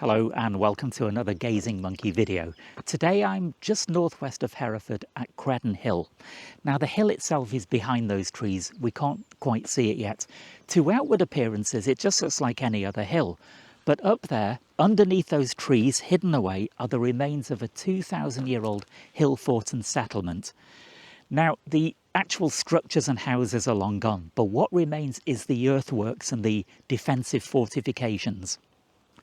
Hello and welcome to another Gazing Monkey video. Today I'm just northwest of Hereford at Credenhill. Now the hill itself is behind those trees, we can't quite see it yet. To outward appearances it just looks like any other hill. But up there, underneath those trees, hidden away, are the remains of a 2,000-year-old hill fort and settlement. Now the actual structures and houses are long gone, but what remains is the earthworks and the defensive fortifications.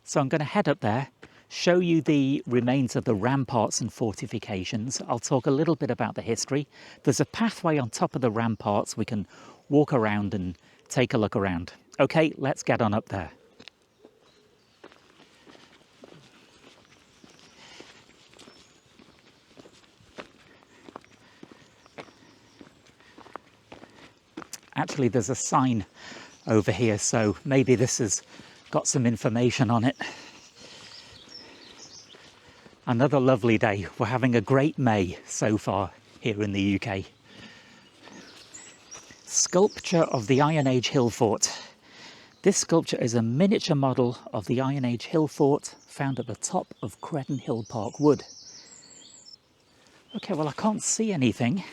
So I'm going to head up there, show you the remains of the ramparts and fortifications. I'll talk a little bit about the history. There's a pathway on top of the ramparts. We can walk around and take a look around. Okay, let's get on up there. Actually, there's a sign over here, so maybe this has got some information on it. Another lovely day. We're having a great May so far here in the UK. Sculpture of the Iron Age hill fort. This sculpture is a miniature model of the Iron Age hill fort found at the top of Credenhill Park Wood. Okay, well I can't see anything.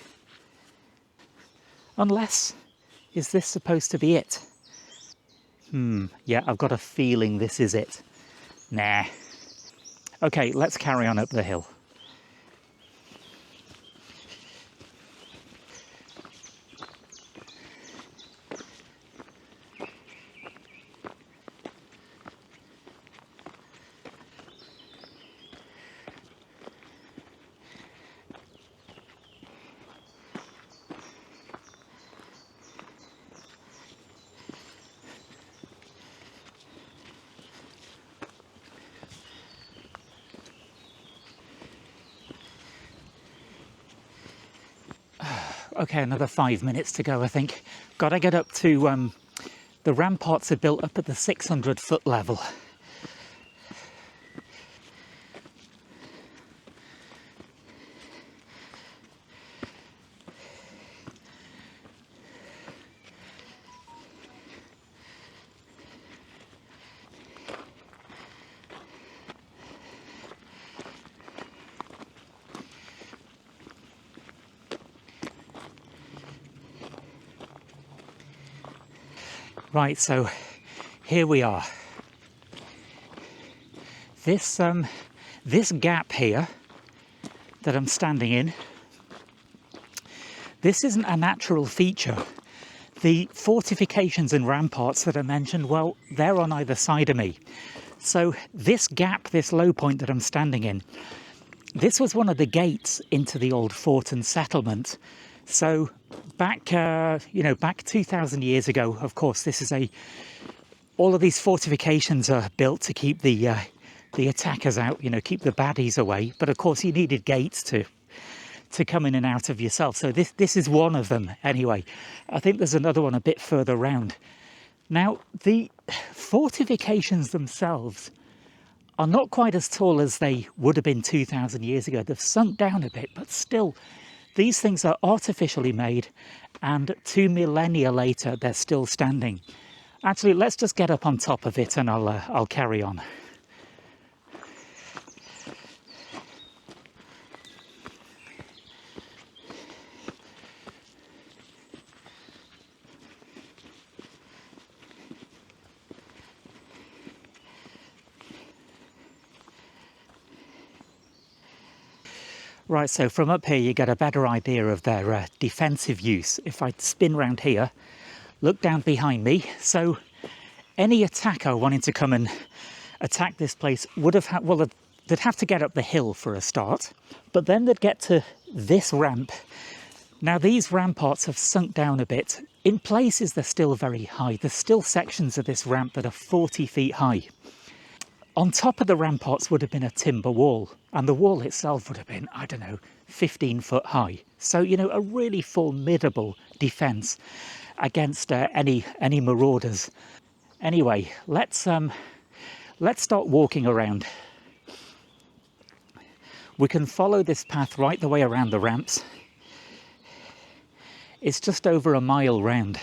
Unless, is this supposed to be it? Yeah, I've got a feeling this is it. Nah. Okay, let's carry on up the hill. Okay, another 5 minutes to go, I think. Got to get up to, the ramparts are built up at the 600-foot level. Right, so here we are. This gap here that I'm standing in, this isn't a natural feature. The fortifications and ramparts that I mentioned, well, they're on either side of me. So this gap, this low point that I'm standing in, this was one of the gates into the old fort and settlement. So back, back 2,000 years ago, of course, this is all of these fortifications are built to keep the attackers out, keep the baddies away. But of course, you needed gates to come in and out of yourself. So this is one of them anyway. I think there's another one a bit further round. Now, the fortifications themselves are not quite as tall as they would have been 2,000 years ago. They've sunk down a bit, but still, these things are artificially made, and 2 millennia later, they're still standing. Actually, let's just get up on top of it and I'll carry on. Right, so from up here you get a better idea of their defensive use. If I spin round here, look down behind me, so any attacker wanting to come and attack this place would have they'd have to get up the hill for a start, but then they'd get to this ramp. Now these ramparts have sunk down a bit. In places they're still very high. There's still sections of this ramp that are 40 feet high. On top of the ramparts would have been a timber wall, and the wall itself would have been, I don't know, 15 foot high. So, a really formidable defence against any marauders. Anyway, let's start walking around. We can follow this path right the way around the ramps. It's just over a mile round.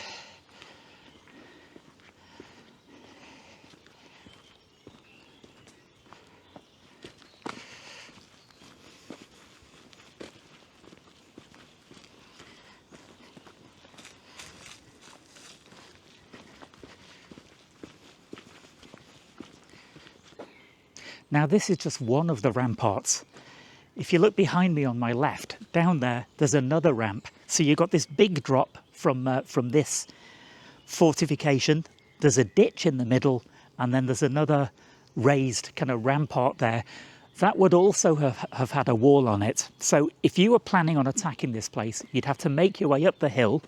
Now this is just one of the ramparts. If you look behind me on my left, down there, there's another ramp. So you've got this big drop from this fortification. There's a ditch in the middle, and then there's another raised kind of rampart there. That would also have had a wall on it. So if you were planning on attacking this place, you'd have to make your way up the hill.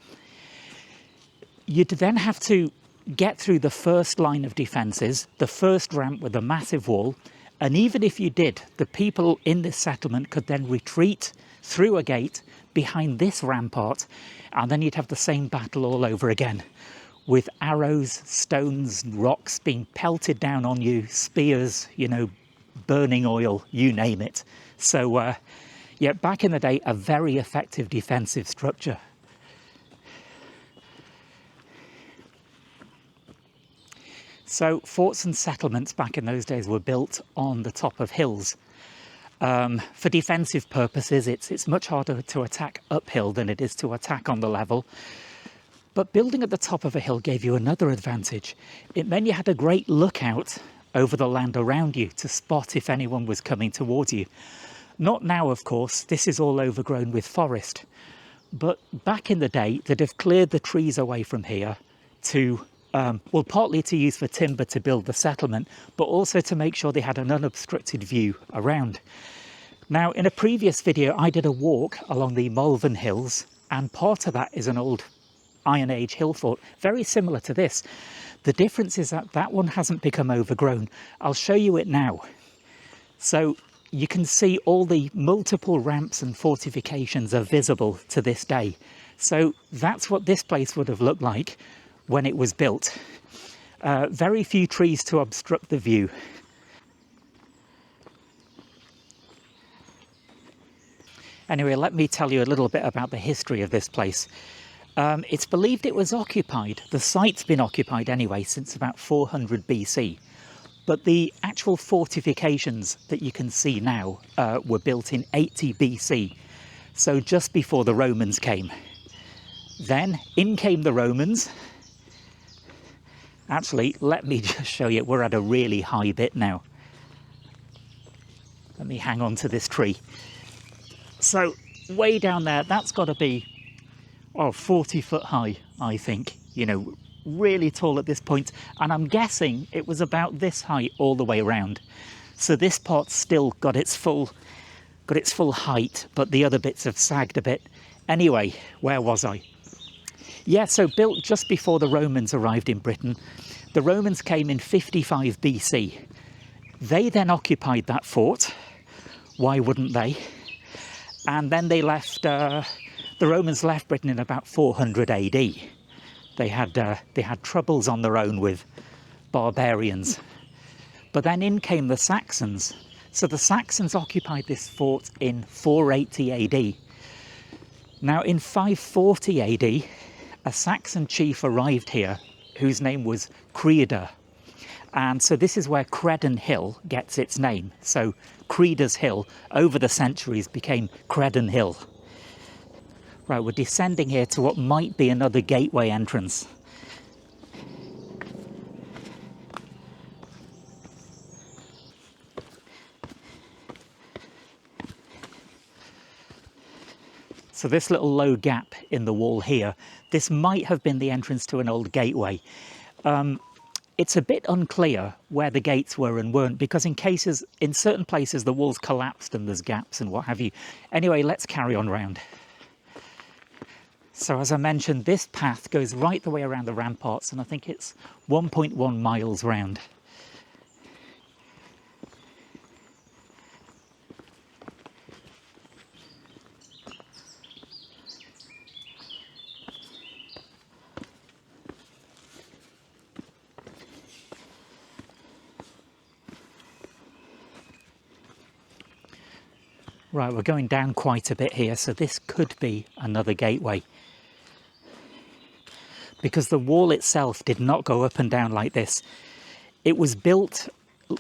You'd then have to get through the first line of defences, the first ramp with a massive wall. And even if you did, the people in this settlement could then retreat through a gate behind this rampart, and then you'd have the same battle all over again, with arrows, stones, rocks being pelted down on you, spears, you know, burning oil, you name it. So, yeah, back in the day, a very effective defensive structure. So forts and settlements back in those days were built on the top of hills. For defensive purposes, it's much harder to attack uphill than it is to attack on the level. But building at the top of a hill gave you another advantage. It meant you had a great lookout over the land around you to spot if anyone was coming towards you. Not now, of course, this is all overgrown with forest. But back in the day, they'd have cleared the trees away from here to well, partly to use for timber to build the settlement, but also to make sure they had an unobstructed view around. Now, in a previous video, I did a walk along the Malvern Hills, and part of that is an old Iron Age hill fort, very similar to this. The difference is that that one hasn't become overgrown. I'll show you it now. So you can see all the multiple ramps and fortifications are visible to this day. So that's what this place would have looked like when it was built. Very few trees to obstruct the view. Anyway, let me tell you a little bit about the history of this place. It's believed it was occupied. The site's been occupied anyway since about 400 BC. But the actual fortifications that you can see now were built in 80 BC. So just before the Romans came. Then in came the Romans. Actually, let me just show you, we're at a really high bit now. Let me hang on to this tree. So, way down there, that's got to be, 40 foot high, I think. You know, really tall at this point. And I'm guessing it was about this high all the way around. So this part's still got its full height, but the other bits have sagged a bit. Anyway, where was I? Yeah, so built just before the Romans arrived in Britain. The Romans came in 55 BC. They then occupied that fort. Why wouldn't they? And then they left, the Romans left Britain in about 400 AD. They had troubles on their own with barbarians. But then in came the Saxons. So the Saxons occupied this fort in 480 AD. Now in 540 AD, a Saxon chief arrived here whose name was Credenhill. And so this is where Credenhill gets its name. So Creda's Hill over the centuries became Credenhill. Right, we're descending here to what might be another gateway entrance. So this little low gap in the wall here, this might have been the entrance to an old gateway. It's a bit unclear where the gates were and weren't, because in certain places the walls collapsed and there's gaps and what have you. Anyway, let's carry on round. So as I mentioned, this path goes right the way around the ramparts, and I think it's 1.1 miles round. Right, we're going down quite a bit here, so this could be another gateway. Because the wall itself did not go up and down like this. It was built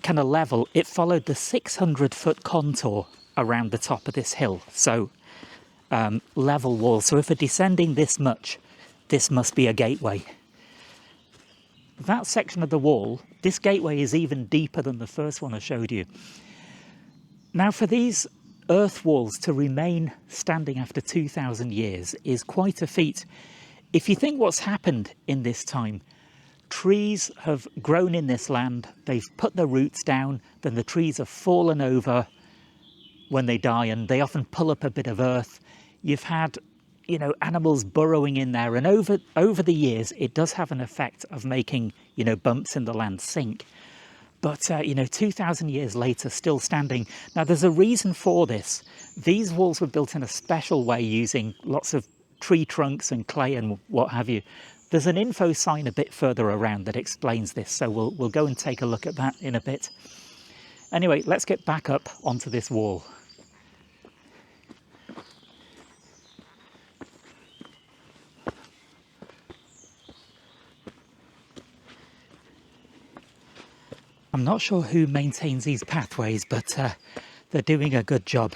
kind of level. It followed the 600-foot contour around the top of this hill. So, level wall. So if we're descending this much, this must be a gateway. That section of the wall This gateway is even deeper than the first one I showed you. Now, for these earth walls to remain standing after 2,000 years is quite a feat. If you think what's happened in this time, trees have grown in this land, they've put their roots down, then the trees have fallen over when they die, and they often pull up a bit of earth. You've had, you know, animals burrowing in there, and over the years it does have an effect of making, you know, bumps in the land sink. But, you know, 2,000 years later, still standing. Now, there's a reason for this. These walls were built in a special way using lots of tree trunks and clay and what have you. There's an info sign a bit further around that explains this, so we'll go and take a look at that in a bit. Anyway, let's get back up onto this wall. I'm not sure who maintains these pathways, but they're doing a good job.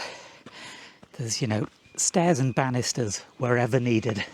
There's, you know, stairs and banisters wherever needed.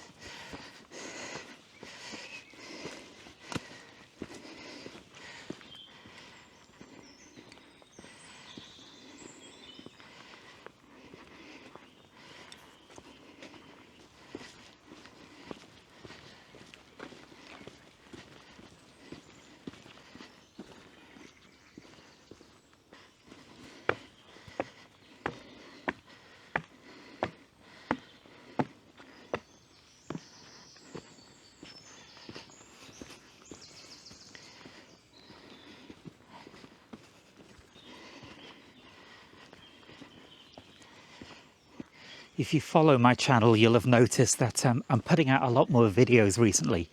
If you follow my channel, you'll have noticed that I'm putting out a lot more videos recently.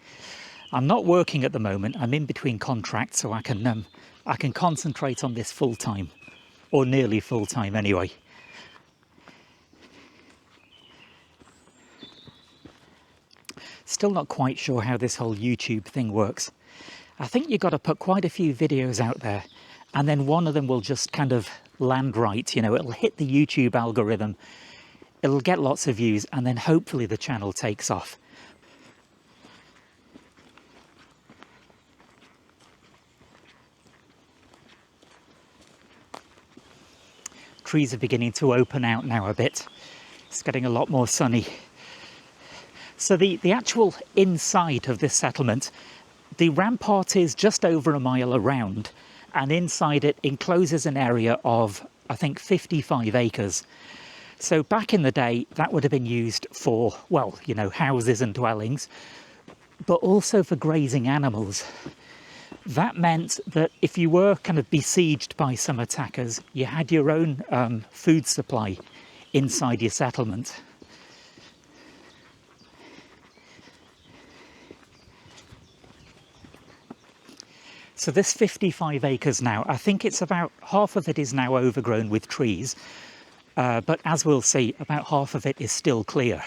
I'm not working at the moment. I'm in between contracts, so I can concentrate on this full time, or nearly full time anyway. Still not quite sure how this whole YouTube thing works. I think you've got to put quite a few videos out there, and then one of them will just kind of land right. You know, it'll hit the YouTube algorithm. It'll get lots of views, and then hopefully the channel takes off. Trees are beginning to open out now a bit. It's getting a lot more sunny. So the actual inside of this settlement, the rampart is just over a mile around, and inside it encloses an area of, I think, 55 acres. So back in the day, that would have been used for, well, you know, houses and dwellings, but also for grazing animals. That meant that if you were kind of besieged by some attackers, you had your own food supply inside your settlement. So this 55 acres now, I think it's about half of it is now overgrown with trees. But as we'll see, about half of it is still clear.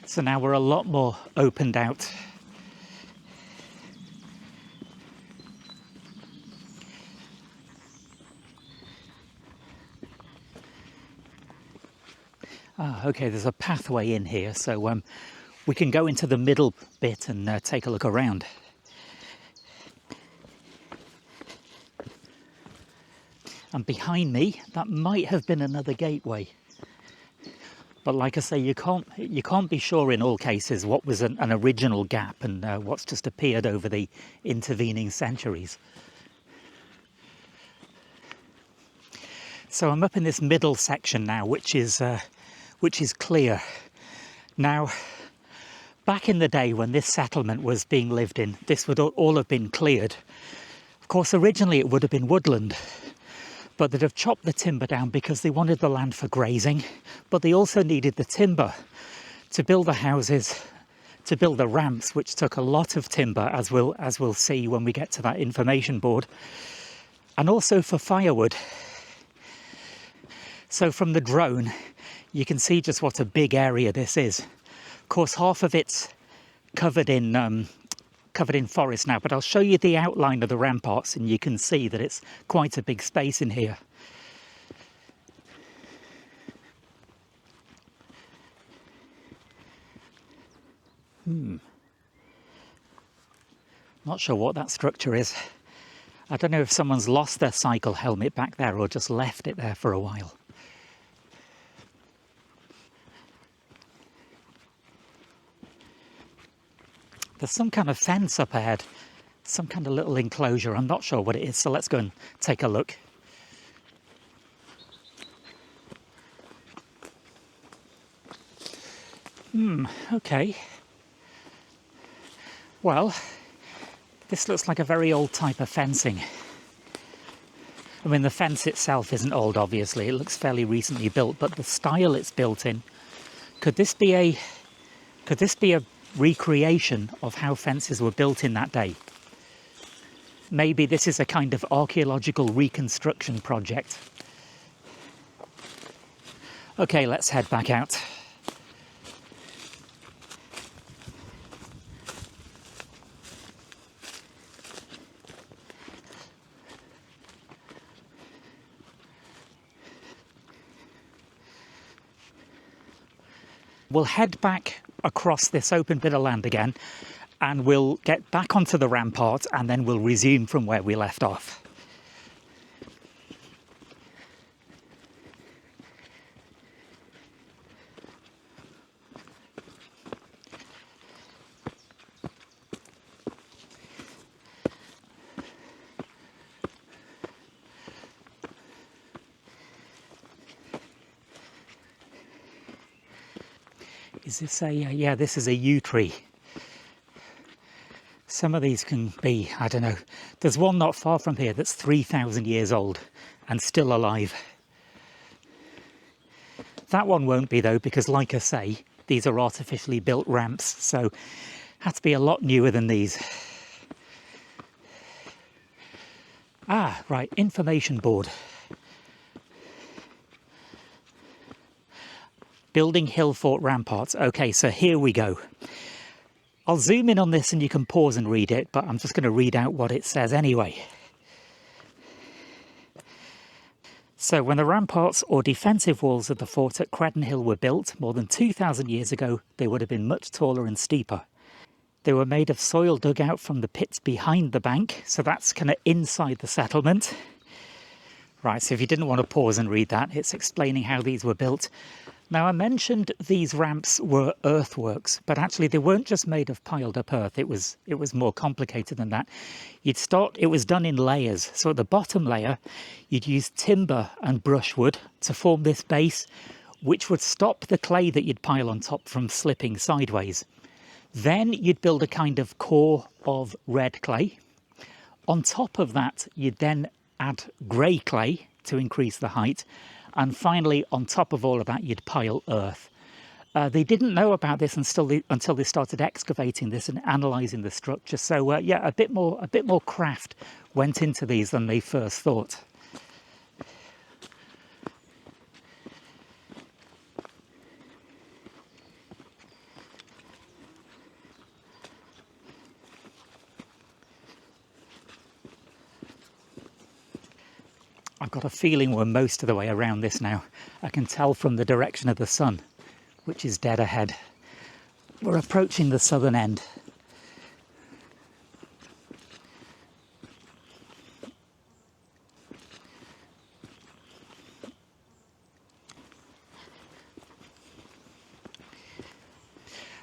So now we're a lot more opened out. Okay, there's a pathway in here, so we can go into the middle bit and take a look around. And behind me, that might have been another gateway. But like I say, you can't be sure in all cases what was an original gap and what's just appeared over the intervening centuries. So I'm up in this middle section now, which is clear. Now, back in the day when this settlement was being lived in, this would all have been cleared. Of course, originally it would have been woodland, but they'd have chopped the timber down because they wanted the land for grazing, but they also needed the timber to build the houses, to build the ramps, which took a lot of timber, as we'll see when we get to that information board, and also for firewood. So from the drone, you can see just what a big area this is. Of course, half of it's covered in forest now, but I'll show you the outline of the ramparts and you can see that it's quite a big space in here. Not sure what that structure is. I don't know if someone's lost their cycle helmet back there or just left it there for a while. There's some kind of fence up ahead, some kind of little enclosure. I'm not sure what it is, so let's go and take a look. Okay. Well, this looks like a very old type of fencing. I mean, the fence itself isn't old, obviously. It looks fairly recently built, but the style it's built in, could this be a recreation of how fences were built in that day? Maybe this is a kind of archaeological reconstruction project. Okay, let's head back out. We'll head back across this open bit of land again, and we'll get back onto the rampart, and then we'll resume from where we left off. Is this a, yeah, this is a yew tree. Some of these can be, I don't know, there's one not far from here that's 3,000 years old and still alive. That one won't be though, because like I say, these are artificially built ramps, so had to be a lot newer than these. Ah, right, information board. Building Hill Fort ramparts. Okay, so here we go. I'll zoom in on this and you can pause and read it, but I'm just going to read out what it says anyway. So when the ramparts or defensive walls of the fort at Credenhill were built more than 2,000 years ago, they would have been much taller and steeper. They were made of soil dug out from the pits behind the bank, so that's kind of inside the settlement. Right, so if you didn't want to pause and read that, it's explaining how these were built. Now, I mentioned these ramps were earthworks, but actually they weren't just made of piled up earth. It was more complicated than that. It was done in layers. So at the bottom layer, you'd use timber and brushwood to form this base, which would stop the clay that you'd pile on top from slipping sideways. Then you'd build a kind of core of red clay. On top of that, you'd then add grey clay to increase the height. And finally, on top of all of that, you'd pile earth. They didn't know about this until they started excavating this and analysing the structure. So yeah, a bit more craft went into these than they first thought. I've got a feeling we're most of the way around this now. I can tell from the direction of the sun, which is dead ahead. We're approaching the southern end.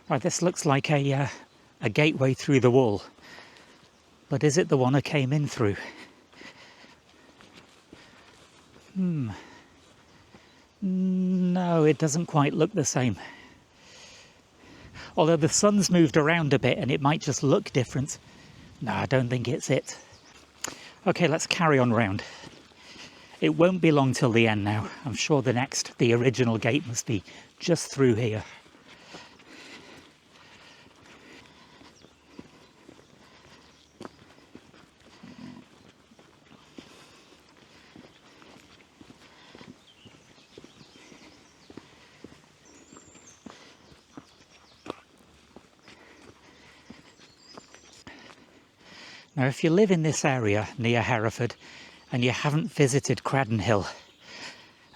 Right, this looks like a gateway through the wall. But is it the one I came in through? No, it doesn't quite look the same. Although the sun's moved around a bit and it might just look different. No, I don't think it's it. Okay, let's carry on round. It won't be long till the end now. I'm sure the original gate must be just through here. Now, if you live in this area near Hereford and you haven't visited Credenhill,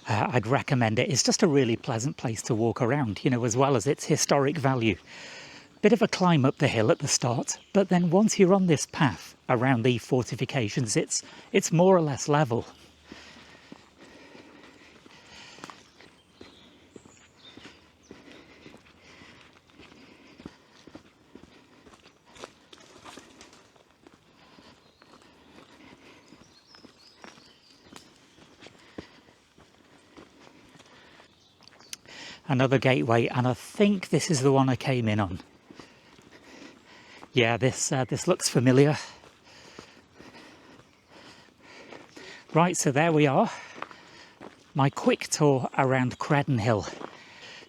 I'd recommend it. It's just a really pleasant place to walk around, you know, as well as its historic value. bit of a climb up the hill at the start, but then once you're on this path around the fortifications, it's more or less level. Another gateway, and I think this is the one I came in on. Yeah, this looks familiar. Right, so there we are. My quick tour around Credenhill.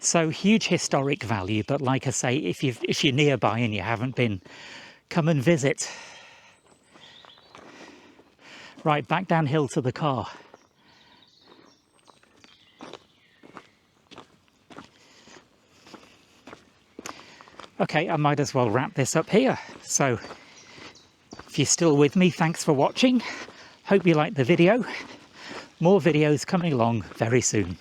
So huge historic value, but like I say, if you're nearby and you haven't been, come and visit. Right, back downhill to the car. Okay, I might as well wrap this up here. So, if you're still with me, thanks for watching. Hope you liked the video. More videos coming along very soon.